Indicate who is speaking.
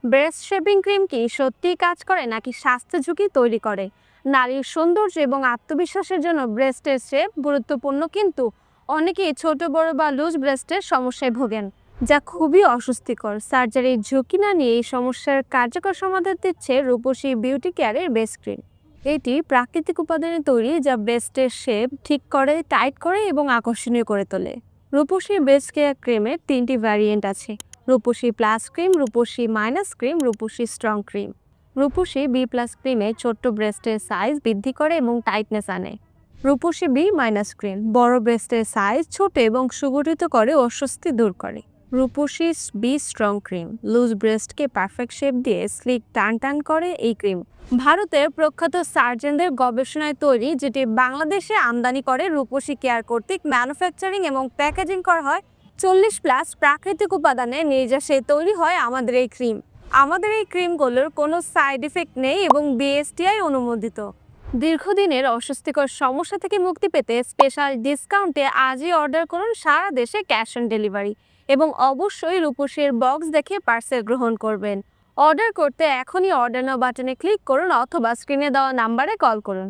Speaker 1: Breast shaping cream কি সত্যিই কাজ করে নাকি স্বাস্থ্য ঝুঁকি তৈরি করে? নারীর সৌন্দর্য এবং আত্মবিশ্বাসের জন্য ব্রেস্টের শেপ গুরুত্বপূর্ণ, কিন্তু অনেকেই ছোট বড় বা লুজ ব্রেস্টের সমস্যায় ভোগেন, যা খুবই অস্বস্তিকর। সার্জারির ঝুঁকি না নিয়ে এই সমস্যার কার্যকর সমাধান দিচ্ছে রূপসী বিউটি কেয়ারের বেস্ট ক্রিম। এটি প্রাকৃতিক উপাদানে তৈরি, যা ব্রেস্টের শেপ ঠিক করে, টাইট করে এবং আকর্ষণীয় করে তোলে। রূপসী বেস্ট কেয়ার ক্রিমের 3টি ভ্যারিয়েন্ট আছে: রূপসী প্লাস ক্রিম, রূপসী মাইনাস ক্রিম, রূপসী স্ট্রং ক্রিম। রূপসী বি প্লাস ক্রিমে ছোট্ট ব্রেস্টের সাইজ বৃদ্ধি করে এবং টাইটনেস আনে। রূপসী বি মাইনাস ক্রিম বড় ব্রেস্টের সাইজ ছোট এবং সুগঠিত করে, অস্বস্তি দূর করে। Rupashi be strong cream loose ব্রেস্টকে পারফেক্ট শেপ দিয়ে স্লিক টান টান করে। এই ক্রিম ভারতের প্রখ্যাত সার্জনদের গবেষণায় তৈরি, যেটি বাংলাদেশে আমদানি করে রূপসী কেয়ার কর্তৃক ম্যানুফ্যাকচারিং এবং প্যাকেজিং করা হয়। 40+ প্রাকৃতিক উপাদানে নির্যাসে তৈরি হয় আমাদের এই ক্রিম। আমাদের এই ক্রিমগুলোর কোনো সাইড ইফেক্ট নেই এবং বিএসটিআই অনুমোদিত। দীর্ঘদিনের অস্বস্তিকর সমস্যা থেকে মুক্তি পেতে স্পেশাল ডিসকাউন্টে আজই অর্ডার করুন সারা দেশে ক্যাশ অন ডেলিভারি, এবং অবশ্যই রূপসীর বক্স দেখে পার্সেল গ্রহণ করবেন। অর্ডার করতে এখনই অর্ডার নাও বাটনে ক্লিক করুন অথবা স্ক্রিনে দেওয়া নাম্বারে কল করুন।